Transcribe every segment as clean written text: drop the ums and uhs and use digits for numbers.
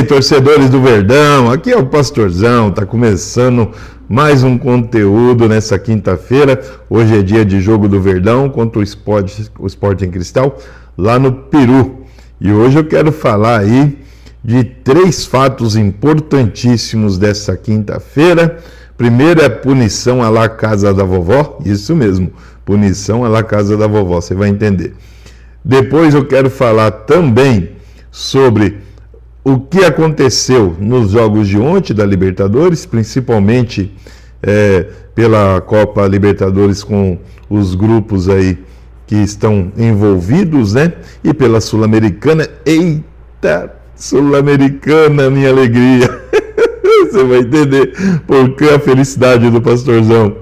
aí, torcedores do Verdão, aqui é o Pastorzão, tá começando mais um conteúdo nessa quinta-feira. Hoje é dia de jogo do Verdão contra o Sporting Cristal, lá no Peru. E hoje eu quero falar aí de 3 fatos importantíssimos dessa quinta-feira. Primeiro é punição à la casa da vovó, isso mesmo, punição à la casa da vovó, você vai entender. Depois eu quero falar também sobre o que aconteceu nos jogos de ontem da Libertadores, principalmente pela Copa Libertadores com os grupos aí que estão envolvidos, né? E pela Sul-Americana. Eita, Sul-Americana, minha alegria! Você vai entender por que a felicidade do Pastorzão.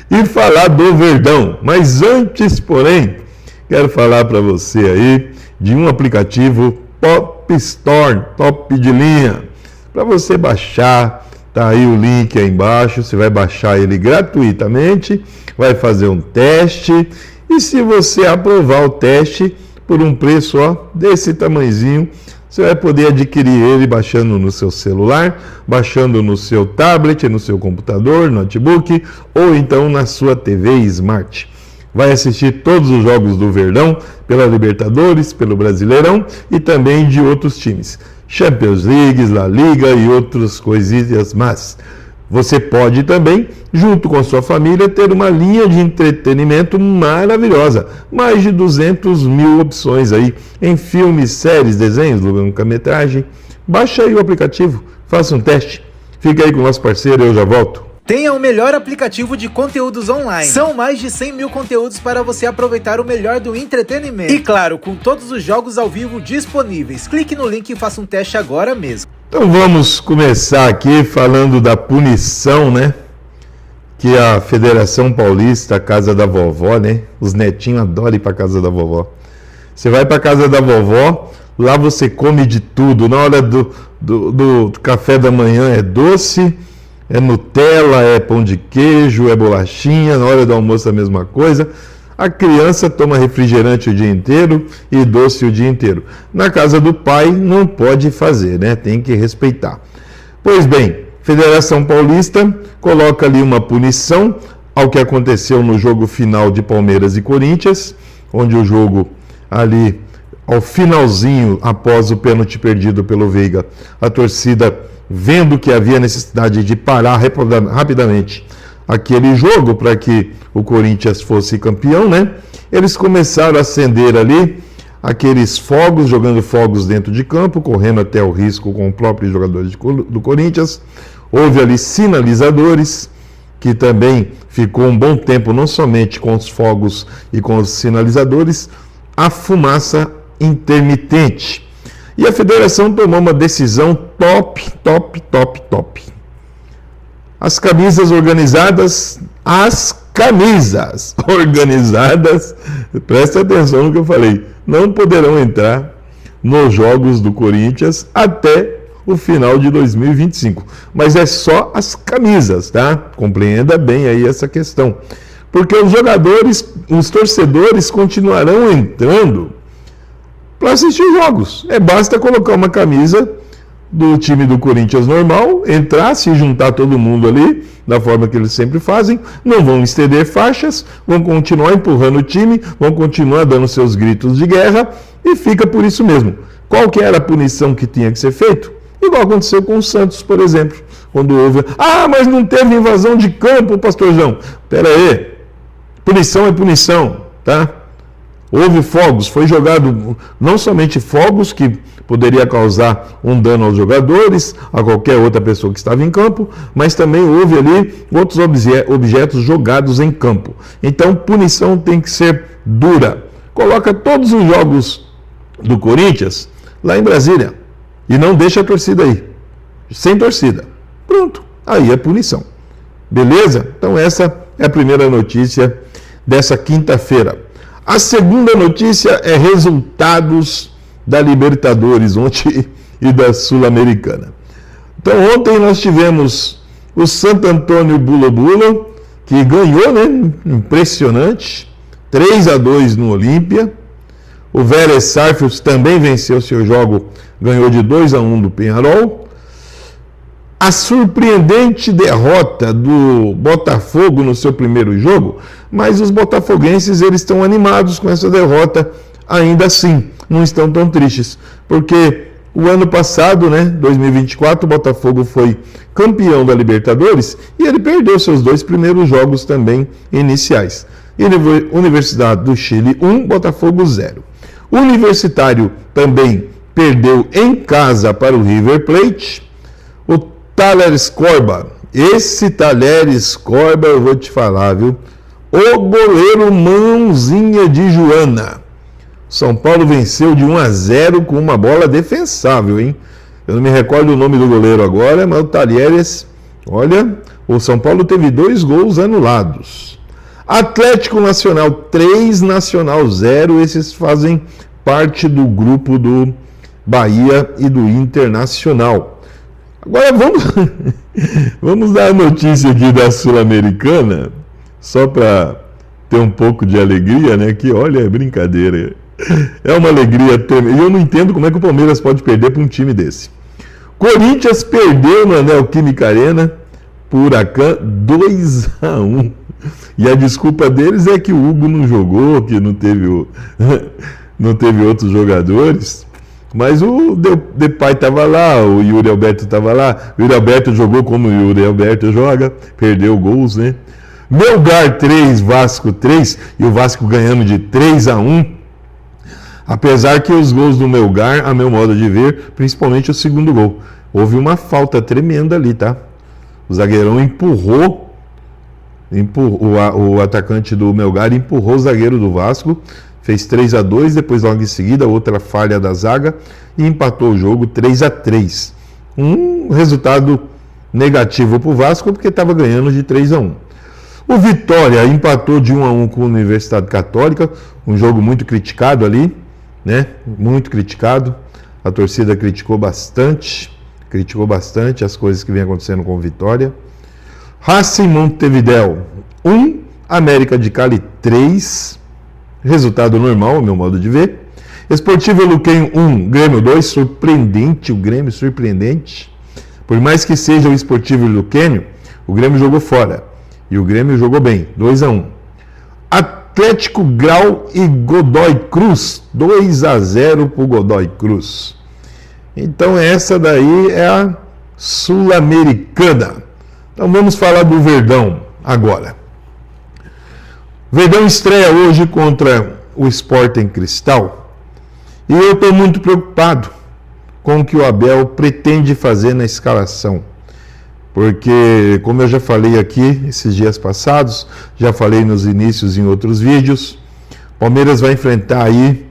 E falar do Verdão. Mas antes, porém, quero falar para você aí de um aplicativo Pop Store, top de linha, para você baixar. Tá aí o link aí embaixo, você vai baixar ele gratuitamente, vai fazer um teste, e se você aprovar o teste por um preço desse tamanhozinho, você vai poder adquirir ele baixando no seu celular, baixando no seu tablet, no seu computador, notebook, ou então na sua TV Smart. Vai assistir todos os jogos do Verdão, pela Libertadores, pelo Brasileirão e também de outros times. Champions League, La Liga e outras coisinhas, mas você pode também, junto com a sua família, ter uma linha de entretenimento maravilhosa. Mais de 200 mil opções aí em filmes, séries, desenhos, longa-metragem. Baixa aí o aplicativo, faça um teste. Fica aí com o nosso parceiro, eu já volto. Tenha o melhor aplicativo de conteúdos online. São mais de 100 mil conteúdos para você aproveitar o melhor do entretenimento. E claro, com todos os jogos ao vivo disponíveis. Clique no link e faça um teste agora mesmo. Então vamos começar aqui falando da punição, né? Que a Federação Paulista, a casa da vovó, né? Os netinhos adoram ir para a casa da vovó. Você vai para a casa da vovó, lá você come de tudo. Na hora do café da manhã é doce, é Nutella, é pão de queijo, é bolachinha. Na hora do almoço a mesma coisa. A criança toma refrigerante o dia inteiro e doce o dia inteiro. Na casa do pai não pode fazer, né? Tem que respeitar. Pois bem, Federação Paulista coloca ali uma punição ao que aconteceu no jogo final de Palmeiras e Corinthians, onde o jogo ali, ao finalzinho, após o pênalti perdido pelo Veiga, a torcida, vendo que havia necessidade de parar rapidamente aquele jogo para que o Corinthians fosse campeão, né? Eles começaram a acender ali aqueles fogos, jogando fogos dentro de campo, correndo até o risco com os próprios jogadores do Corinthians. Houve ali sinalizadores, que também ficou um bom tempo não somente com os fogos e com os sinalizadores, a fumaça intermitente. E a federação tomou uma decisão top. As camisas organizadas, presta atenção no que eu falei, não poderão entrar nos jogos do Corinthians até o final de 2025. Mas é só as camisas, tá? Compreenda bem aí essa questão. Porque os jogadores, os torcedores continuarão entrando para assistir jogos. Basta colocar uma camisa do time do Corinthians normal, entrar, se juntar todo mundo ali, da forma que eles sempre fazem, não vão estender faixas, vão continuar empurrando o time, vão continuar dando seus gritos de guerra, e fica por isso mesmo. Qual que era a punição que tinha que ser feito? Igual aconteceu com o Santos, por exemplo, quando houve... mas não teve invasão de campo, Pastorzão. Pera aí, punição é punição, tá? Houve fogos, foi jogado não somente fogos que poderia causar um dano aos jogadores, a qualquer outra pessoa que estava em campo, mas também houve ali outros objetos jogados em campo. Então, punição tem que ser dura. Coloca todos os jogos do Corinthians lá em Brasília e não deixa a torcida aí, sem torcida. Pronto, aí é punição. Beleza? Então essa é a primeira notícia dessa quinta-feira. A segunda notícia é resultados da Libertadores ontem e da Sul-Americana. Então ontem nós tivemos o Santo Antônio Bula, que ganhou, né? Impressionante, 3-2 no Olímpia. O Vélez Sarsfield também venceu seu jogo, ganhou de 2-1 do Peñarol. A surpreendente derrota do Botafogo no seu primeiro jogo, mas os botafoguenses eles estão animados com essa derrota, ainda assim, não estão tão tristes, porque o ano passado, 2024, o Botafogo foi campeão da Libertadores e ele perdeu seus 2 primeiros jogos também iniciais. Universidade do Chile 1, Botafogo 0. O Universitário também perdeu em casa para o River Plate. O Talleres Córdoba, esse Talleres Córdoba eu vou te falar, viu? O goleiro mãozinha de Joana. São Paulo venceu de 1-0 com uma bola defensável, hein? Eu não me recordo o nome do goleiro agora, mas o Talleres, olha, o São Paulo teve 2 gols anulados. Atlético Nacional 3, Nacional 0, esses fazem parte do grupo do Bahia e do Internacional. Agora vamos dar a notícia aqui da Sul-Americana, só para ter um pouco de alegria, né? Que olha, é brincadeira. É uma alegria tremenda. E eu não entendo como é que o Palmeiras pode perder para um time desse. Corinthians perdeu no Neoquímica Arena por Huracan 2-1. E a desculpa deles é que o Hugo não jogou, que não teve outros jogadores. Mas o Depay estava lá, o Yuri Alberto estava lá. O Yuri Alberto jogou como o Yuri Alberto joga, perdeu gols, né? Melgar 3, Vasco 3, e o Vasco ganhando de 3-1. Apesar que os gols do Melgar, a meu modo de ver, principalmente o segundo gol, houve uma falta tremenda ali, tá? O zagueirão empurrou o atacante do Melgar empurrou o zagueiro do Vasco, fez 3-2, depois logo em seguida outra falha da zaga e empatou o jogo 3-3. Um resultado negativo para o Vasco porque estava ganhando de 3-1. O Vitória empatou de 1-1 com a Universidade Católica, um jogo muito criticado ali, né? Muito criticado. A torcida criticou bastante as coisas que vem acontecendo com o Vitória. Racing Montevideo 1, América de Cali 3, resultado normal, ao meu modo de ver. Esportivo Luquenho 1, Grêmio 2, surpreendente, o Grêmio surpreendente. Por mais que seja o Esportivo Luquenho, o Grêmio jogou fora. E o Grêmio jogou bem, 2-1. Atlético Grau e Godoy Cruz, 2-0 para o Godoy Cruz. Então essa daí é a Sul-Americana. Então vamos falar do Verdão agora. Verdão estreia hoje contra o Sporting Cristal. E eu estou muito preocupado com o que o Abel pretende fazer na escalação. Porque, como eu já falei aqui esses dias passados, já falei nos inícios em outros vídeos, Palmeiras vai enfrentar aí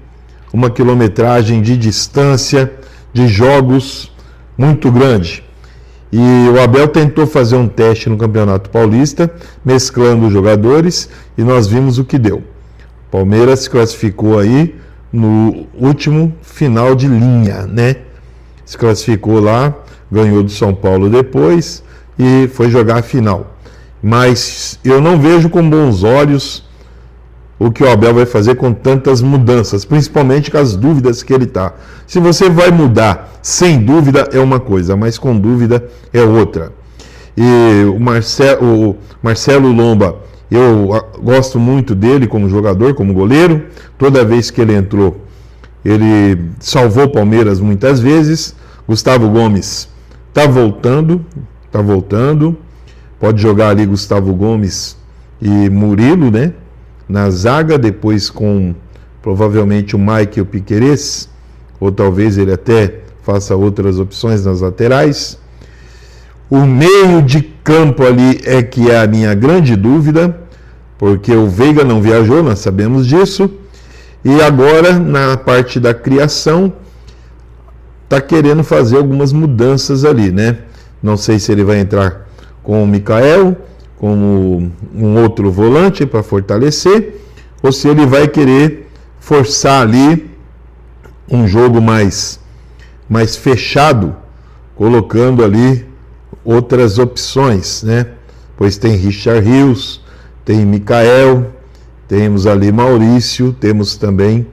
uma quilometragem de distância, de jogos muito grande. E o Abel tentou fazer um teste no Campeonato Paulista, mesclando os jogadores, e nós vimos o que deu. Palmeiras se classificou aí no último final de linha, né? Se classificou lá, ganhou do São Paulo depois e foi jogar a final. Mas eu não vejo com bons olhos o que o Abel vai fazer com tantas mudanças, principalmente com as dúvidas que ele está. Se você vai mudar sem dúvida é uma coisa, mas com dúvida é outra. E o Marcelo Lomba, eu gosto muito dele como jogador, como goleiro. Toda vez que ele entrou, ele salvou o Palmeiras muitas vezes. Gustavo Gomes está voltando. Pode jogar ali Gustavo Gomes e Murilo, né? Na zaga, depois com provavelmente o Mike e o Piquerez, ou talvez ele até faça outras opções nas laterais. O meio de campo ali é que é a minha grande dúvida, porque o Veiga não viajou, nós sabemos disso, e agora na parte da criação está querendo fazer algumas mudanças ali, né? Não sei se ele vai entrar com o Mikael, como um outro volante para fortalecer, ou se ele vai querer forçar ali um jogo mais fechado, colocando ali outras opções, né? Pois tem Richard Rios, tem Mikael, temos ali Maurício, temos também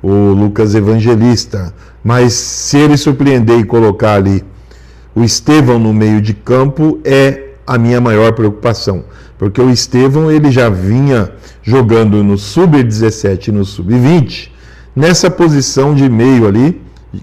o Lucas Evangelista. Mas se ele surpreender e colocar ali o Estevão no meio de campo, é a minha maior preocupação. Porque o Estevão, ele já vinha jogando no Sub-17 e no Sub-20, nessa posição de meio ali,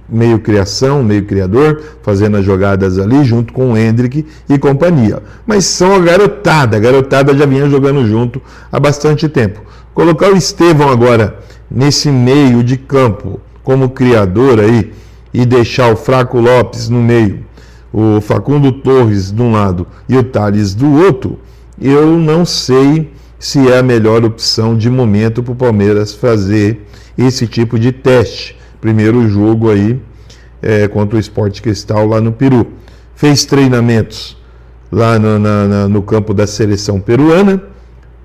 meio criação, meio criador, fazendo as jogadas ali, junto com o Hendrick e companhia. Mas são a garotada já vinha jogando junto há bastante tempo. Colocar o Estevão agora nesse meio de campo, como criador aí, e deixar o Flaco Lopes no meio, o Facundo Torres de um lado e o Thales do outro, eu não sei se é a melhor opção de momento para o Palmeiras fazer esse tipo de teste. Primeiro jogo aí contra o Sport Cristal lá no Peru. Fez treinamentos lá no campo da seleção peruana,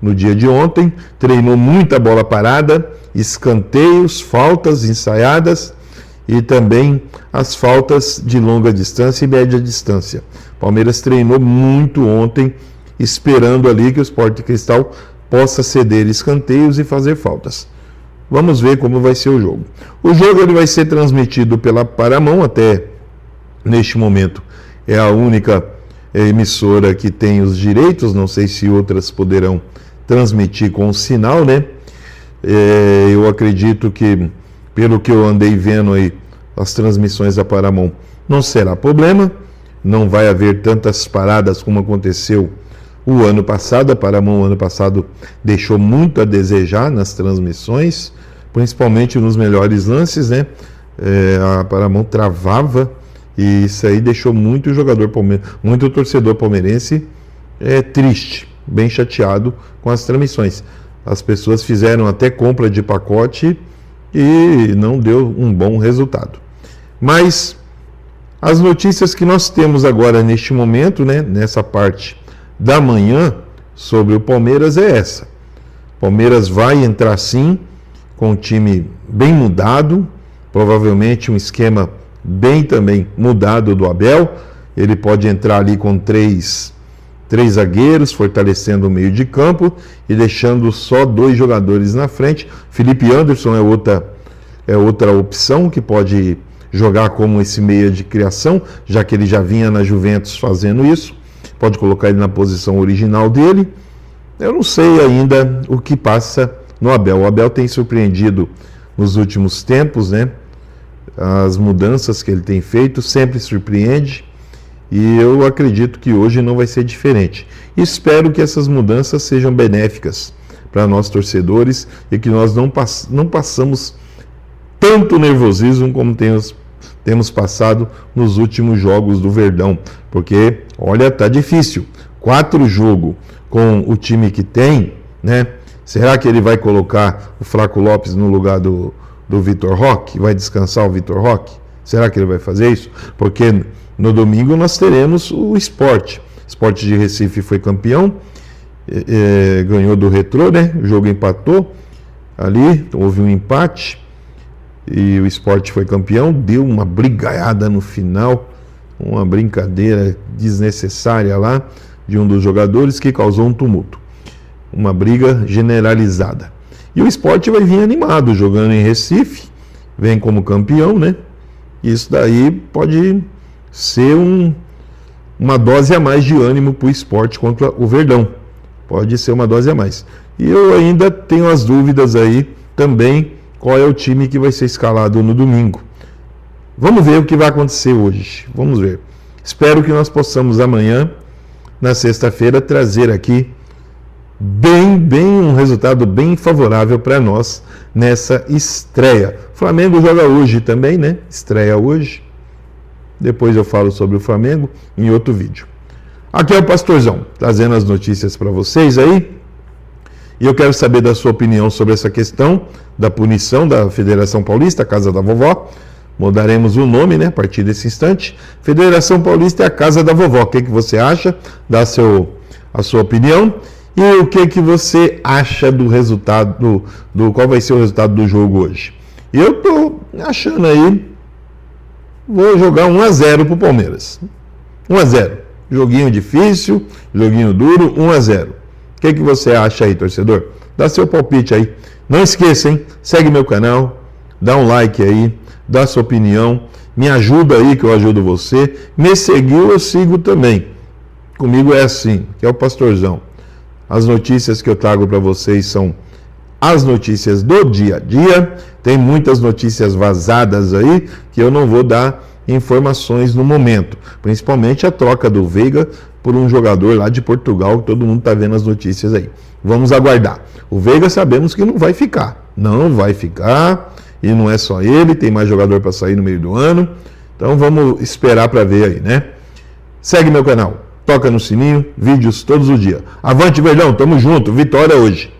no dia de ontem, treinou muita bola parada, escanteios, faltas ensaiadas e também as faltas de longa distância e média distância. Palmeiras treinou muito ontem, esperando ali que o Sport Cristal possa ceder escanteios e fazer faltas. Vamos ver como vai ser o jogo. O jogo ele vai ser transmitido pela Paramount, até neste momento é a única emissora que tem os direitos, não sei se outras poderão transmitir com o sinal, né? Eu acredito que, pelo que eu andei vendo aí, as transmissões da Paramount não será problema, não vai haver tantas paradas como aconteceu o ano passado. A Paramount ano passado deixou muito a desejar nas transmissões, principalmente nos melhores lances, né? A Paramount travava e isso aí deixou muito muito torcedor palmeirense triste, bem chateado com as transmissões. As pessoas fizeram até compra de pacote e não deu um bom resultado. Mas as notícias que nós temos agora neste momento, né, nessa parte da manhã, sobre o Palmeiras é essa. O Palmeiras vai entrar sim com um time bem mudado, provavelmente um esquema bem também mudado do Abel. Ele pode entrar ali com três zagueiros, fortalecendo o meio de campo e deixando só 2 jogadores na frente. Felipe Anderson é outra opção que pode jogar como esse meia de criação, já que ele já vinha na Juventus fazendo isso. Pode colocar ele na posição original dele. Eu não sei ainda o que passa no Abel. O Abel tem surpreendido nos últimos tempos, né? As mudanças que ele tem feito sempre surpreende. E eu acredito que hoje não vai ser diferente. Espero que essas mudanças sejam benéficas para nós torcedores e que nós não passamos tanto nervosismo como temos passado nos últimos jogos do Verdão. Porque, olha, tá difícil. 4 jogos com o time que tem, né? Será que ele vai colocar o Flaco Lopes no lugar do Vitor Roque? Vai descansar o Vitor Roque? Será que ele vai fazer isso? Porque no domingo nós teremos o Sport. O Sport de Recife foi campeão, ganhou do Retrô, né? O jogo empatou ali, houve um empate e o Sport foi campeão, deu uma brigaiada no final, uma brincadeira desnecessária lá de um dos jogadores que causou um tumulto, uma briga generalizada. E o Sport vai vir animado, jogando em Recife, vem como campeão, né? Isso daí pode ser uma dose a mais de ânimo para o Sport contra o Verdão. Pode ser uma dose a mais. E eu ainda tenho as dúvidas aí também qual é o time que vai ser escalado no domingo. Vamos ver o que vai acontecer hoje. Vamos ver. Espero que nós possamos amanhã, na sexta-feira, trazer aqui um resultado bem favorável para nós nessa estreia. O Flamengo joga hoje também, né? Estreia hoje. Depois eu falo sobre o Flamengo em outro vídeo. Aqui é o Pastorzão, trazendo as notícias para vocês aí. E eu quero saber da sua opinião sobre essa questão da punição da Federação Paulista, a Casa da Vovó. Mudaremos o nome, né, a partir desse instante. Federação Paulista é a Casa da Vovó. O que você acha? Dá a sua opinião. E o que você acha do resultado, qual vai ser o resultado do jogo hoje? Eu estou achando aí, vou jogar 1-0 para o Palmeiras. 1-0. Joguinho difícil, joguinho duro, 1-0. O que você acha aí, torcedor? Dá seu palpite aí. Não esqueça, hein? Segue meu canal, dá um like aí, dá sua opinião, me ajuda aí que eu ajudo você. Me seguiu, eu sigo também. Comigo é assim, que é o Pastorzão. As notícias que eu trago para vocês são as notícias do dia a dia. Tem muitas notícias vazadas aí que eu não vou dar informações no momento. Principalmente a troca do Veiga por um jogador lá de Portugal, que todo mundo está vendo as notícias aí. Vamos aguardar. O Veiga sabemos que não vai ficar. Não vai ficar. E não é só ele, tem mais jogador para sair no meio do ano. Então vamos esperar para ver aí, né? Segue meu canal, toca no sininho, vídeos todos os dias. Avante Verdão, tamo junto, vitória hoje.